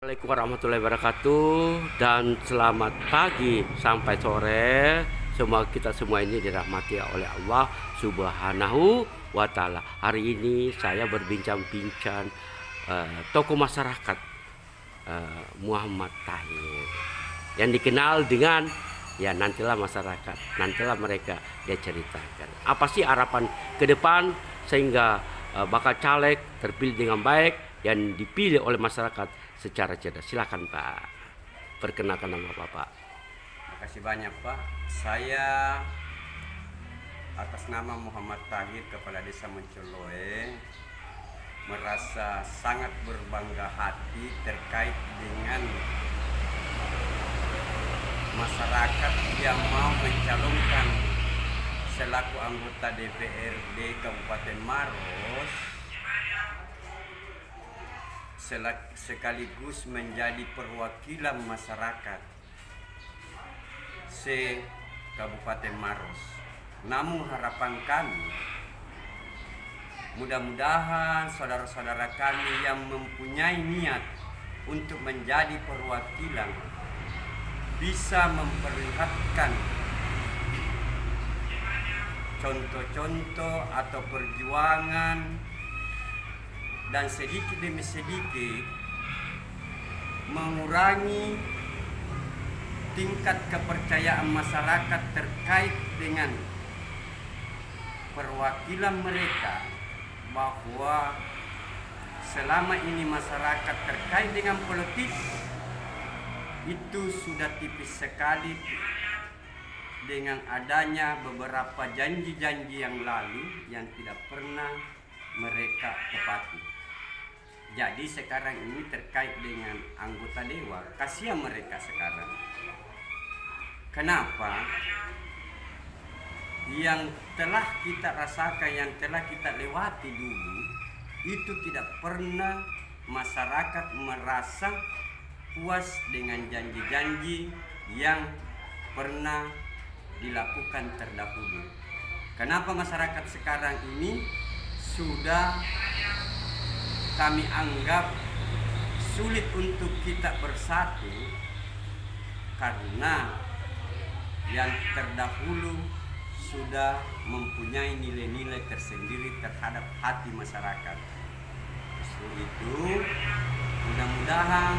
Assalamualaikum warahmatullahi wabarakatuh, dan selamat pagi sampai sore. Semoga kita semua ini dirahmati oleh Allah Subhanahu wa Ta'ala. Hari ini saya berbincang-bincang tokoh masyarakat Muhammad Tahir yang dikenal dengan nantilah masyarakat, nantilah mereka dia ceritakan apa sih harapan ke depan sehingga bakal caleg terpilih dengan baik yang dipilih oleh masyarakat secara cerdas. Silakan Pak, perkenalkan nama Bapak. Makasih banyak Pak. Saya atas nama Muhammad Tahir, Kepala Desa Mencoloe, merasa sangat berbangga hati terkait dengan masyarakat yang mau mencalonkan selaku anggota DPRD Kabupaten Maros sekaligus menjadi perwakilan masyarakat se-Kabupaten Maros. Namun harapan kami, mudah-mudahan saudara-saudara kami yang mempunyai niat untuk menjadi perwakilan bisa memperlihatkan contoh-contoh atau perjuangan dan sedikit demi sedikit mengurangi tingkat kepercayaan masyarakat terkait dengan perwakilan mereka, bahwa selama ini masyarakat terkait dengan politik itu sudah tipis sekali dengan adanya beberapa janji-janji yang lalu yang tidak pernah mereka tepati. Jadi sekarang ini terkait dengan anggota dewan, kasihan mereka sekarang. Kenapa? Yang telah kita rasakan, yang telah kita lewati dulu, itu tidak pernah masyarakat merasa puas dengan janji-janji yang pernah dilakukan terdahulu. Kenapa masyarakat sekarang ini sudah kami anggap sulit untuk kita bersatu, karena yang terdahulu sudah mempunyai nilai-nilai tersendiri terhadap hati masyarakat. Justru itu, mudah-mudahan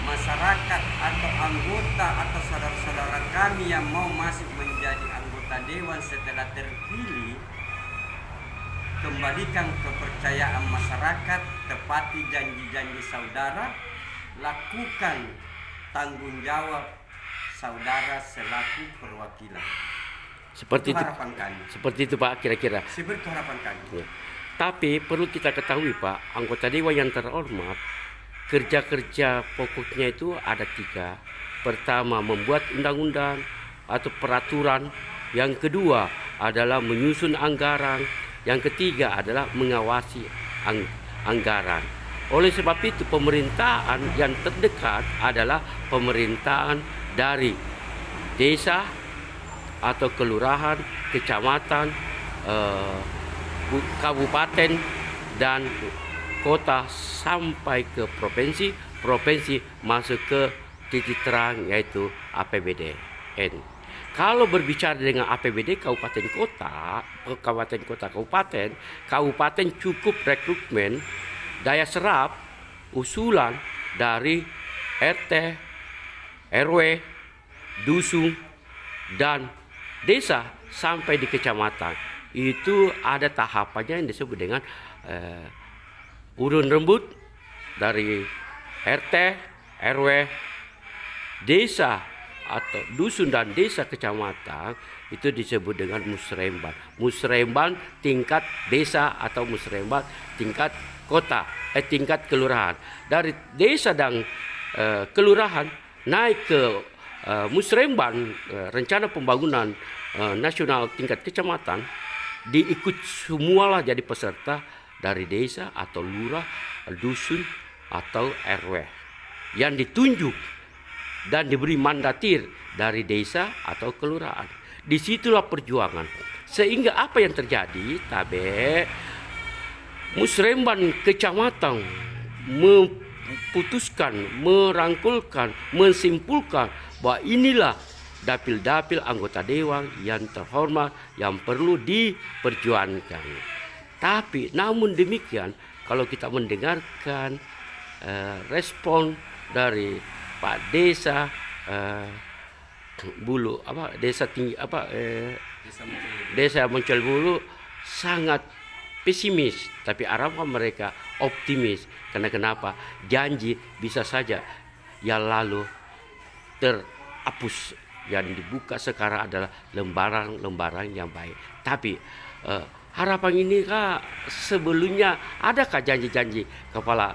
masyarakat atau anggota atau saudara-saudara kami yang mau masuk menjadi anggota dewan setelah terpilih, kembalikan kepercayaan masyarakat, tepati janji-janji saudara, lakukan tanggung jawab saudara selaku perwakilan. Seperti itu harapan kami. Seperti itu Pak, kira-kira. Seperti harapan kami. Ya. Tapi perlu kita ketahui Pak, anggota dewan yang terhormat, kerja-kerja pokoknya itu ada 3. Pertama, membuat undang-undang atau peraturan. Yang kedua adalah menyusun anggaran. Yang ketiga adalah mengawasi anggaran. Oleh sebab itu, pemerintahan yang terdekat adalah pemerintahan dari desa atau kelurahan, kecamatan, kabupaten, dan kota sampai ke provinsi. Provinsi masuk ke titik terang, yaitu APBDN. Kalau berbicara dengan APBD kabupaten kota, kabupaten cukup rekrutmen daya serap usulan dari RT, RW, dusun, dan desa sampai di kecamatan. Itu ada tahapannya yang disebut dengan urun rembut dari RT, RW, desa atau dusun dan desa kecamatan. Itu disebut dengan musremban. Musremban tingkat desa atau musremban tingkat kota, tingkat kelurahan. Dari desa dan kelurahan naik ke musremban, rencana pembangunan nasional tingkat kecamatan, diikut semualah jadi peserta dari desa atau lurah, dusun atau RW yang ditunjuk dan diberi mandatir dari desa atau kelurahan. Disitulah perjuangan. Sehingga apa yang terjadi? Musremban kecamatan memutuskan, merangkulkan, menyimpulkan bahwa inilah dapil-dapil anggota dewan yang terhormat yang perlu diperjuangkan. Tapi namun demikian, kalau kita mendengarkan respon dari Pak Desa Bulu Desa Tinggi Desa Moncol Bulu sangat pesimis, tapi harapan mereka optimis. Karena kenapa? Janji bisa saja yang lalu terhapus. Yang dibuka sekarang adalah lembaran-lembaran yang baik. Tapi harapan ini kah sebelumnya adakah janji-janji kepala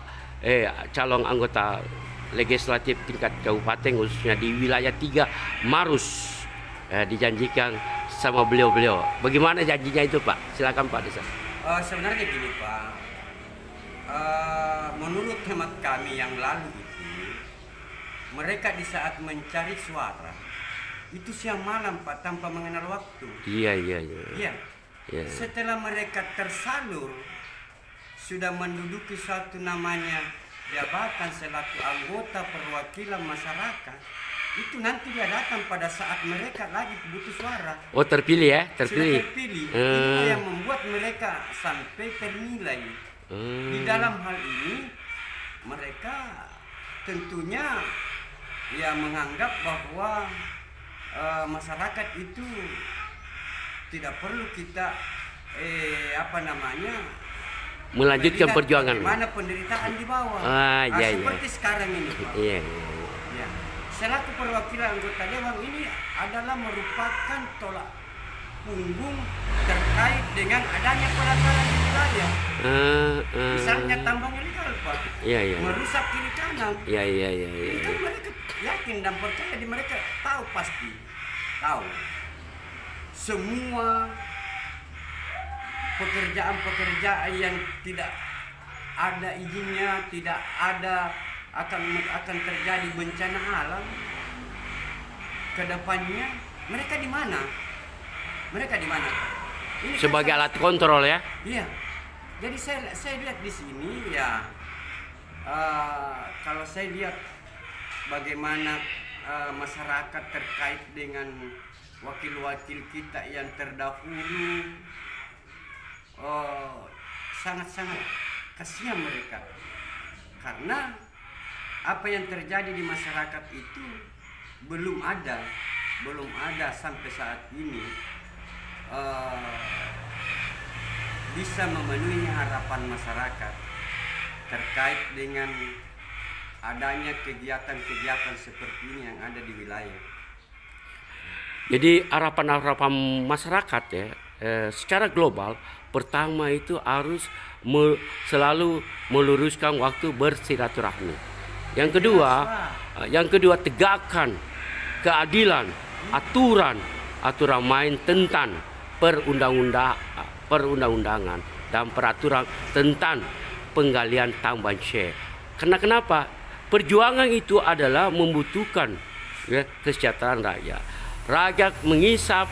calon anggota legislatif tingkat kabupaten khususnya di wilayah 3 Marus dijanjikan sama beliau-beliau? Bagaimana janjinya itu, Pak? Silakan Pak Desa. Sebenarnya gini Pak, menurut hemat kami yang lalu itu, mereka di saat mencari suara itu siang malam Pak, tanpa mengenal waktu. Iya. Setelah mereka tersalur sudah menduduki suatu namanya jabatan selaku anggota perwakilan masyarakat, itu nanti dia datang pada saat mereka lagi butuh suara. Oh, terpilih ya? Terpilih. Sudah terpilih. Itu yang membuat mereka sampai ternilai. Di dalam hal ini mereka tentunya ya menganggap bahwa masyarakat itu tidak perlu kita melanjutkan perjuangan. Bagaimana penderitaan di bawah. Seperti sekarang ini Pak. Iya. Selaku perwakilan anggota dewan ini adalah merupakan tolak punggung terkait dengan adanya pelanggaran di wilayah. Misalnya tambang ilegal Pak. Merusak kiri kanan. Iya. Itu mereka yakin dan percaya di mereka tahu pasti. Tahu. Semua pekerjaan-pekerjaan yang tidak ada izinnya, tidak ada akan terjadi bencana alam ke depannya, mereka di mana? Ini sebagai kan alat kontrol ya? Iya. Jadi saya lihat di sini ya, kalau saya lihat bagaimana masyarakat terkait dengan wakil-wakil kita yang terdahulu, sangat-sangat kasihan mereka, karena apa yang terjadi di masyarakat itu belum ada sampai saat ini bisa memenuhi harapan masyarakat terkait dengan adanya kegiatan-kegiatan seperti ini yang ada di wilayah. Jadi harapan-harapan masyarakat ya secara global, pertama itu harus selalu meluruskan waktu bersilaturahmi. Yang kedua tegakkan keadilan, aturan main tentang perundang-undangan dan peraturan tentang penggalian tambang share. Karena kenapa? Perjuangan itu adalah membutuhkan kesejahteraan rakyat. Rakyat mengisap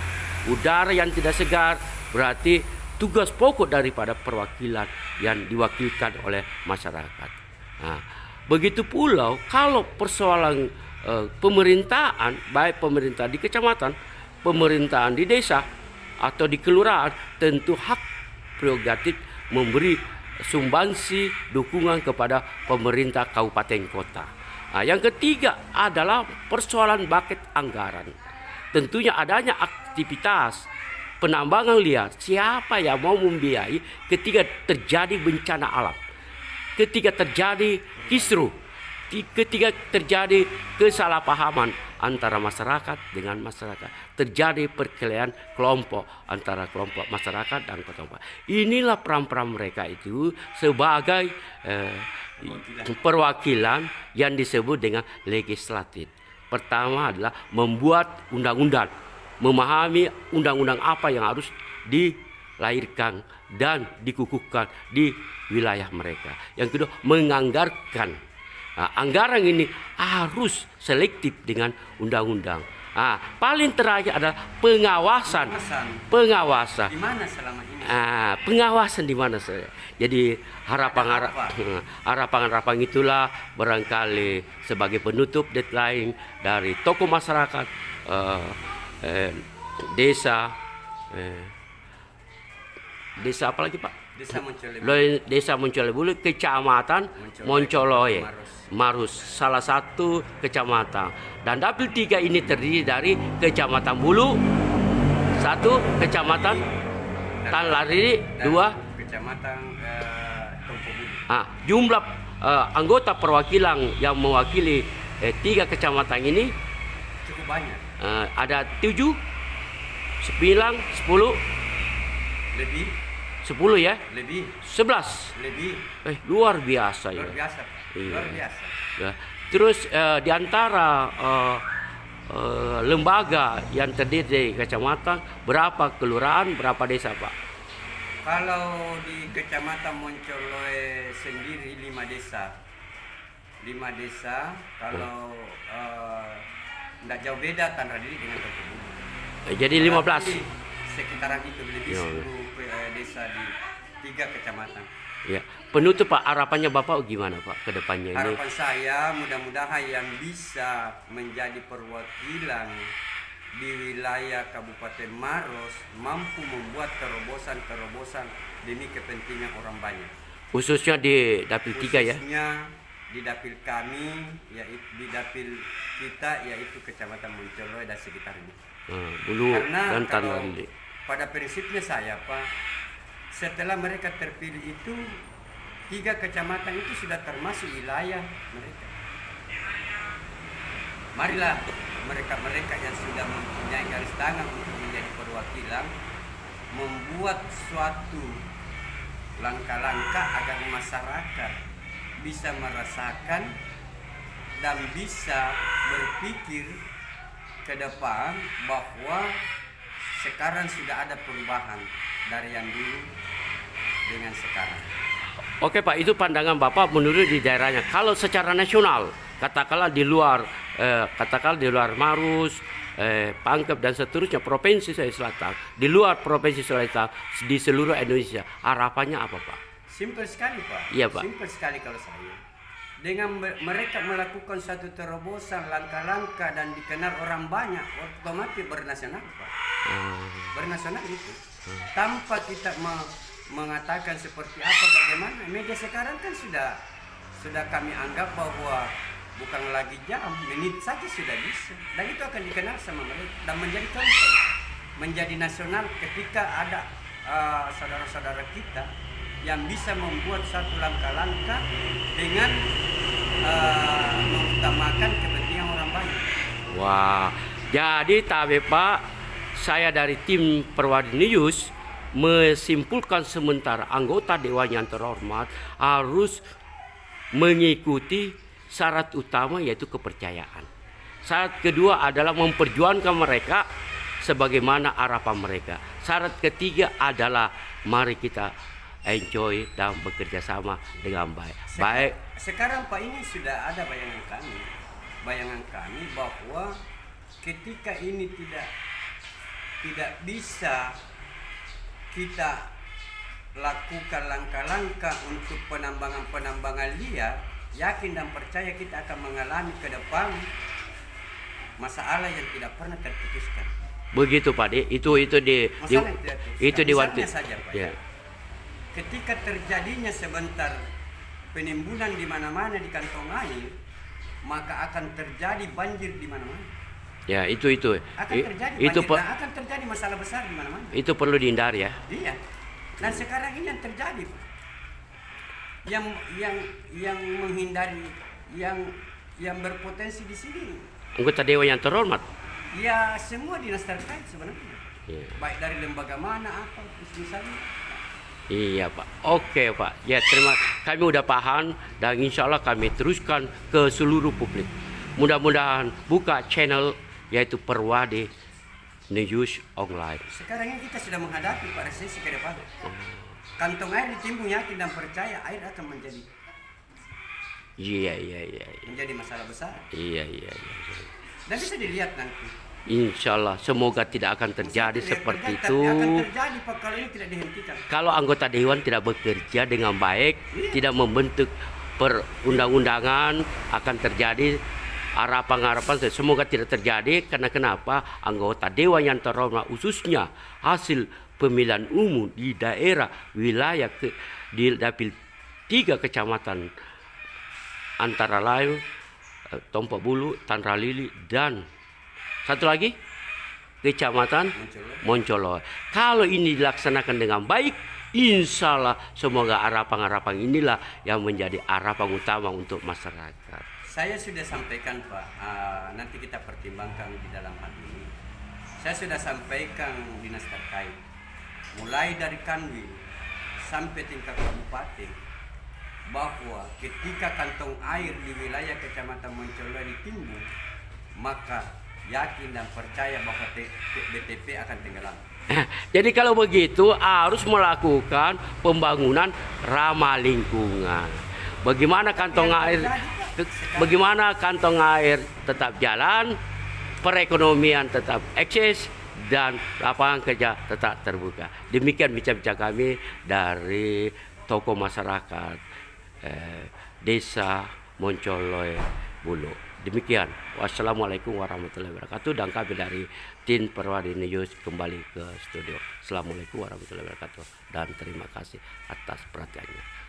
udara yang tidak segar, berarti tugas pokok daripada perwakilan yang diwakilkan oleh masyarakat. Nah, begitu pula kalau persoalan pemerintahan, baik pemerintah di kecamatan, pemerintahan di desa atau di kelurahan, tentu hak prerogatif memberi sumbangsi dukungan kepada pemerintah kabupaten kota. Nah, yang ketiga adalah persoalan buket anggaran. Tentunya adanya aktivitas penambangan liar. Siapa yang mau membiayai ketika terjadi bencana alam, ketika terjadi kisruh, ketika terjadi kesalahpahaman antara masyarakat dengan masyarakat, terjadi perkelahian kelompok antara kelompok masyarakat dan kelompok. Inilah peran-peran mereka itu sebagai perwakilan yang disebut dengan legislatif. Pertama adalah membuat undang-undang, memahami undang-undang apa yang harus dilahirkan dan dikukuhkan di wilayah mereka. Yang kedua, menganggarkan. Nah, anggaran ini harus selektif dengan undang-undang. Paling terakhir adalah pengawasan. Pengawasan. Di mana selama ini? Pengawasan di mana saja. Jadi harapan itulah barangkali sebagai penutup deadline dari tokoh masyarakat, desa, desa apa lagi Pak? Desa Moncolebulu, Kecamatan Moncoloe, Marus, salah satu kecamatan. Dan dapil 3 ini terdiri dari Kecamatan Bulu, 1 Kecamatan Tanlari, 2 Kecamatan Tompobulu. Jumlah anggota perwakilan yang mewakili 3 kecamatan ini Cukup banyak. Ada 7, 9, 10, Lebih. 10 ya? Lebih. 11. Lebih. Luar biasa ya. Luar biasa, Pak. Iya. Luar biasa. Ya. Terus di antara lembaga yang terdiri dari kecamatan, berapa kelurahan, berapa desa Pak? Kalau di Kecamatan Moncoloe sendiri 5 desa. 5 desa. Kalau tidak jauh beda Tanradili dengan Tompobulu. Jadi 15. Sekitaran itu lebih 10 desa di 3 kecamatan. Ya. Penutup Pak, harapannya Bapak gimana Pak ke depannya ini? Harapan saya mudah-mudahan yang bisa menjadi perwakilan di wilayah Kabupaten Maros mampu membuat terobosan-terobosan demi kepentingan orang banyak. Khususnya di dapil 3 ya? Khususnya di dapil kami, yaitu di dapil kita yaitu Kecamatan Moncoloe dan sekitarnya. Bulu Karena dan kalau Tanlari. pada prinsipnya saya Pak, setelah mereka terpilih itu 3 kecamatan itu sudah termasuk wilayah mereka. Marilah mereka-mereka yang sudah mempunyai garis tangan untuk menjadi perwakilan membuat suatu langkah-langkah agar masyarakat bisa merasakan dan bisa berpikir ke depan bahwa sekarang sudah ada perubahan dari yang dulu dengan sekarang. Oke Pak, itu pandangan Bapak menurut di daerahnya. Kalau secara nasional, katakanlah di luar Marus, Pangkep dan seterusnya, Provinsi Sulawesi Selatan, di luar Provinsi Sulawesi Selatan, di seluruh Indonesia, harapannya apa Pak? Simpel sekali Pak. Iya Pak. Simpel sekali kalau saya. Dengan mereka melakukan satu terobosan, langkah-langkah dan dikenal orang banyak, otomatis bernasional Pak. Bernasional itu. Tanpa kita mengatakan seperti apa bagaimana, media sekarang kan sudah kami anggap bahwa bukan lagi jam, menit saja sudah bisa. Dan itu akan dikenal sama mereka dan menjadi contoh, menjadi nasional ketika ada saudara-saudara kita yang bisa membuat satu langkah-langkah dengan mengutamakan kepentingan orang banyak. Wah, jadi tabe Pak, saya dari tim Perwadi News menyimpulkan sementara anggota Dewan yang terhormat harus mengikuti syarat utama yaitu kepercayaan. Syarat kedua adalah memperjuangkan mereka sebagaimana harapan mereka. Syarat ketiga adalah mari kita enjoy dan bekerja sama dengan baik. Sekarang Pak, ini sudah ada bayangan kami bahwa ketika ini tidak bisa kita lakukan langkah-langkah untuk penambangan liar, yakin dan percaya kita akan mengalami ke depan masalah yang tidak pernah terputuskan. Begitu Pak, itu di waktu saja Pak. Ya. Ketika terjadinya sebentar penimbunan di mana-mana di kantong air, maka akan terjadi banjir di mana-mana. Ya, itu akan terjadi banjir, akan terjadi masalah besar di mana-mana. Itu perlu dihindari ya. Iya. Dan sekarang ini yang terjadi, Pak. Yang menghindari, yang berpotensi di sini. Anggota Dewan yang terhormat. Ya, semua dinas terkait sebenarnya. Ya. Baik dari lembaga mana apa misalnya. Iya Pak, oke Pak. Ya kami udah paham dan insya Allah kami teruskan ke seluruh publik. Mudah-mudahan buka channel yaitu Perwadi News Online. Sekarang ini kita sudah menghadapi pada sesi ke depan. Kantong air ditimbun, yakin dan percaya air akan menjadi. Iya. Menjadi masalah besar. Iya. Dan bisa dilihat nanti Insya Allah semoga tidak akan terjadi seperti itu. Akan terjadi Pak kalau ini tidak dihentikan. Kalau anggota dewan tidak bekerja dengan baik, tidak membentuk perundang-undangan, akan terjadi harapan-harapan semoga tidak terjadi. Karena kenapa? Anggota dewan yang terhormat khususnya hasil pemilihan umum di daerah wilayah di dapil 3 kecamatan antara lain Tompak Bulu, Tanra Lili, dan satu lagi kecamatan Moncolo. Kalau ini dilaksanakan dengan baik, insya Allah semoga harapan-harapan inilah yang menjadi harapan utama untuk masyarakat. Saya sudah sampaikan Pak, nanti kita pertimbangkan di dalam hal ini. Saya sudah sampaikan dinas terkait, mulai dari Kanwil sampai tingkat kabupaten, bahwa ketika kantong air di wilayah kecamatan Moncolo ditimbun, maka yakin dan percaya bahwa BTP akan tenggelam. Jadi kalau begitu harus melakukan pembangunan ramah lingkungan. Bagaimana kantong air tetap jalan, perekonomian tetap eksis, dan lapangan kerja tetap terbuka. Demikian bincang-bincang kami dari tokoh masyarakat desa Moncoloy Bulu. Demikian. Wassalamualaikum warahmatullahi wabarakatuh. Dan kami dari tim Perwadini News kembali ke studio. Assalamualaikum warahmatullahi wabarakatuh. Dan terima kasih atas perhatiannya.